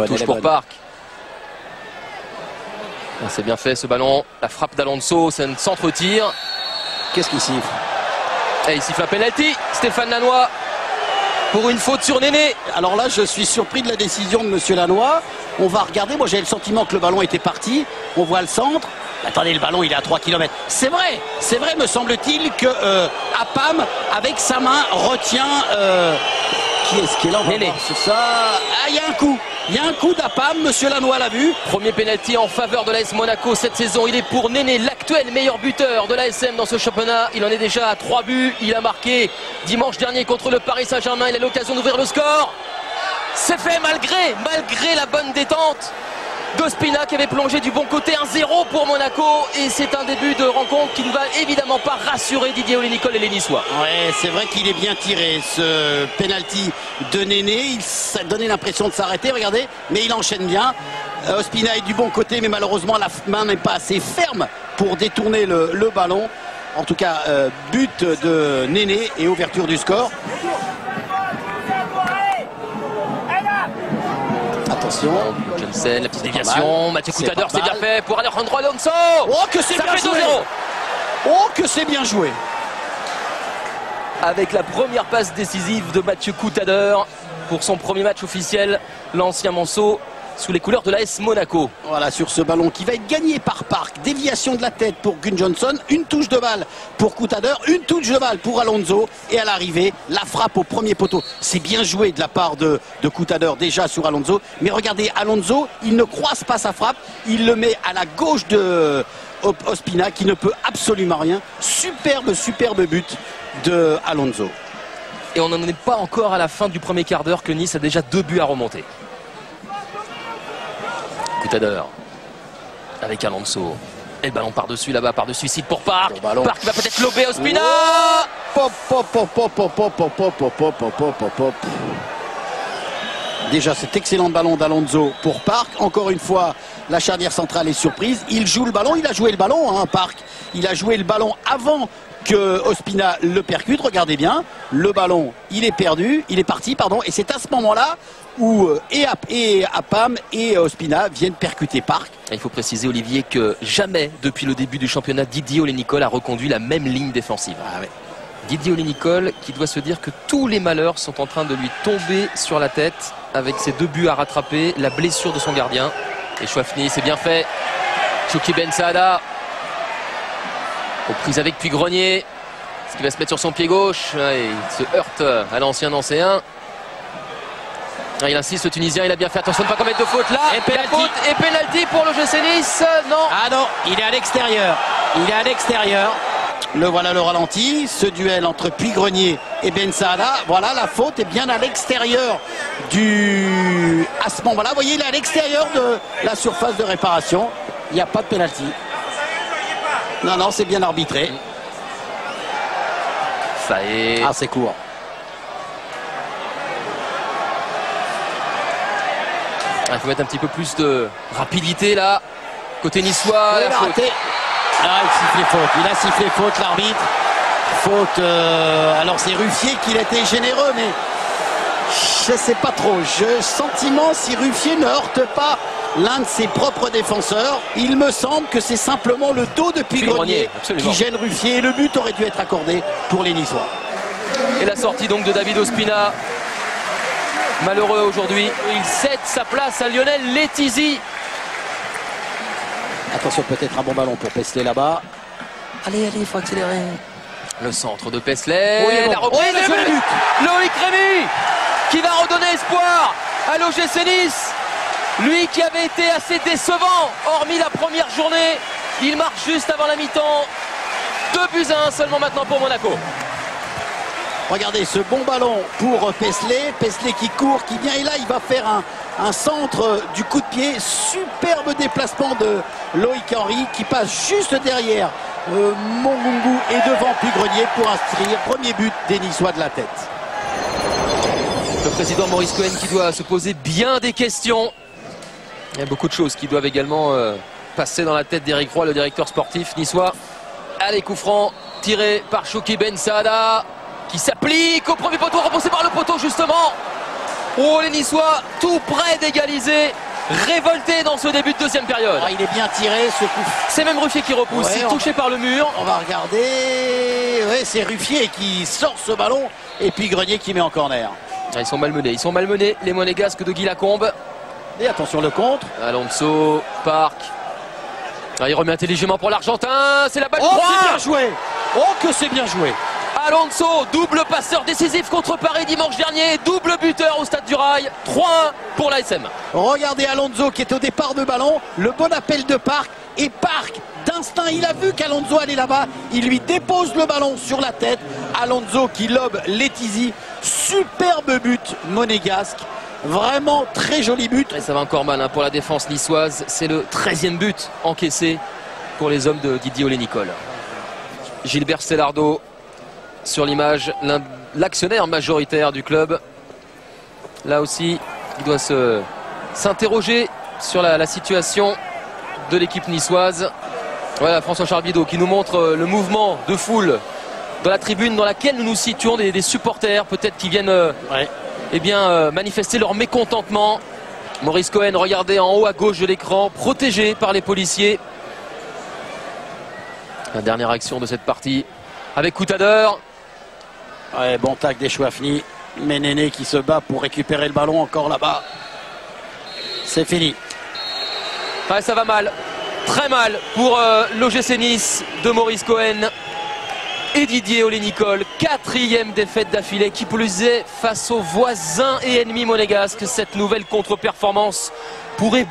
touche pour Park. C'est bien fait ce ballon. La frappe d'Alonso, c'est un centre-tir. Qu'est-ce qu'il siffle? Et il siffle un penalty. Stéphane Lannoy pour une faute sur Néné. Alors là, je suis surpris de la décision de monsieur Lannoy. On va regarder. Moi, j'ai le sentiment que le ballon était parti. On voit le centre. Attendez, le ballon, il est à 3 km. C'est vrai, me semble-t-il, que Apam, avec sa main, retient... qui est-ce qui est là? Néné. C'est ça. Ah, il y a un coup. Il y a un coup d'Apam, monsieur Lannoy l'a vu. Premier penalty en faveur de l'AS Monaco cette saison. Il est pour Néné, l'actuel meilleur buteur de l'ASM dans ce championnat. Il en est déjà à 3 buts. Il a marqué dimanche dernier contre le Paris Saint-Germain. Il a l'occasion d'ouvrir le score. C'est fait malgré la bonne détente d'Ospina qui avait plongé du bon côté. 1-0 pour Monaco. Et c'est un début de rencontre qui ne va évidemment pas rassurer Didier Olénicol et les Niçois. Ouais, c'est vrai qu'il est bien tiré ce penalty de Néné. Ça donnait l'impression de s'arrêter, regardez, mais il enchaîne bien. Ospina est du bon côté, mais malheureusement la main n'est pas assez ferme pour détourner le ballon. En tout cas, but de Néné et ouverture du score. Attention. Jensen, la petite déviation. Mathieu Coutadeur, c'est bien fait pour Alejandro Alonso. Oh, que c'est bien joué. 2-0. Oh, que c'est bien joué. Avec la première passe décisive de Mathieu Coutadeur pour son premier match officiel, l'ancien Manceau sous les couleurs de l'AS Monaco. Voilà, sur ce ballon qui va être gagné par Park. Déviation de la tête pour Gun Johnson. Une touche de balle pour Coutadeur. Une touche de balle pour Alonso. Et à l'arrivée, la frappe au premier poteau. C'est bien joué de la part de Coutadeur déjà sur Alonso. Mais regardez, Alonso, il ne croise pas sa frappe. Il le met à la gauche de Ospina qui ne peut absolument rien. Superbe but de Alonso. Et on n'en est pas encore à la fin du premier quart d'heure que Nice a déjà 2 buts à remonter. Coutadeur avec Alonso. Et le ballon par-dessus là-bas, par-dessus site pour Park. Park qui va peut-être lober Ospina. Déjà cet excellent ballon d'Alonso pour Park. Encore une fois, la charnière centrale est surprise. Il joue le ballon, il a joué le ballon, hein, Park. Il a joué le ballon avant que Ospina le percute. Regardez bien, le ballon, il est perdu, il est parti, pardon. Et c'est à ce moment-là où Apam et Ospina viennent percuter Park. Il faut préciser, Olivier, que jamais depuis le début du championnat, Didier Olénicol a reconduit la même ligne défensive. Ah ouais. Didier Olénicol qui doit se dire que tous les malheurs sont en train de lui tomber sur la tête avec ses 2 buts à rattraper, la blessure de son gardien. Et Chouafni, c'est bien fait. Chouki Ben Saada aux prises avec Puy-Grenier, ce qui va se mettre sur son pied gauche. Et il se heurte à l'ancien Nancéen. Il insiste, le Tunisien, il a bien fait attention de ne pas commettre de faute là. Et penalty pour le GC Nice. Non. Ah non, il est à l'extérieur. Il est à l'extérieur. Le voilà le ralenti. Ce duel entre Puy-Grenier et Ben Saada. Voilà, la faute est bien à l'extérieur du... À ce moment-là, vous voyez, il est à l'extérieur de la surface de réparation. Il n'y a pas de penalty. Non, c'est bien arbitré. Ça est. Ah, c'est court. Il faut mettre un petit peu plus de rapidité là. Côté niçois. Il a raté. Ah, il a sifflé faute, l'arbitre. Faute. Alors c'est Ruffier qu'il a été généreux, mais je ne sais pas trop. J'ai sentiment si Ruffier ne heurte pas l'un de ses propres défenseurs. Il me semble que c'est simplement le dos de Puy-Grenier qui gêne Ruffier. Et le but aurait dû être accordé pour les Niçois. Et la sortie donc de David Ospina. Malheureux aujourd'hui. Il cède sa place à Lionel Letizy. Attention, peut-être un bon ballon pour Pestler là-bas. Allez, il faut accélérer. Le centre de Pestler. Oui, la reprise de but. Loïc Rémy qui va redonner espoir à l'OGC Nice. Lui qui avait été assez décevant, hormis la première journée. Il marque juste avant la mi-temps. 2-1 seulement maintenant pour Monaco. Regardez ce bon ballon pour Pestler. Pestler qui court, qui vient. Et là, il va faire un centre du coup de pied. Superbe déplacement de Loïc Henry qui passe juste derrière Mongungu et devant Puy-Grenier pour inscrire premier but des Niçois de la tête. Le président Maurice Cohen qui doit se poser bien des questions. Il y a beaucoup de choses qui doivent également passer dans la tête d'Éric Roy, le directeur sportif niçois. Allez, coup franc tiré par Chouki Ben Saada qui s'applique au premier poteau, repoussé par le poteau justement. Oh, les Niçois tout près d'égaliser, révoltés dans ce début de deuxième période. Ah, il est bien tiré ce coup. C'est même Ruffier qui repousse, Ouais, touché par le mur. On va regarder. Ouais, c'est Ruffier qui sort ce ballon et puis Grenier qui met en corner. Ah, ils sont malmenés les Monégasques de Guy Lacombe. Et attention le contre. Alonso, Park. Ah, il remet intelligemment pour l'Argentin, c'est la balle. Oh, c'est bien joué. Oh, que c'est bien joué. Alonso, double passeur décisif contre Paris dimanche dernier, double buteur au Stade du Rail, 3-1 pour l'ASM. Regardez Alonso qui est au départ de ballon, le bon appel de Park, et Park d'instinct, il a vu qu'Alonso allait là-bas, il lui dépose le ballon sur la tête. Alonso qui lobe Letizy, superbe but monégasque, vraiment très joli but. Et ça va encore mal pour la défense niçoise, c'est le 13e but encaissé pour les hommes de Didier Olé-Nicole. Gilbert Celardo sur l'image, l'actionnaire majoritaire du club. Là aussi, il doit s'interroger sur la situation de l'équipe niçoise. Voilà François Charles-Bideau qui nous montre le mouvement de foule dans la tribune dans laquelle nous nous situons, des supporters peut-être qui viennent manifester leur mécontentement. Maurice Cohen, regardez en haut à gauche de l'écran, protégé par les policiers. La dernière action de cette partie avec Coutadeur. Ouais, bon tac des Chouafni, mais Néné qui se bat pour récupérer le ballon encore là-bas. C'est fini. Ouais, ça va mal, très mal pour l'OGC Nice de Maurice Cohen et Didier Olé-Nicole. 4e défaite d'affilée, qui plus est face aux voisins et ennemis monégasques. Cette nouvelle contre-performance pourrait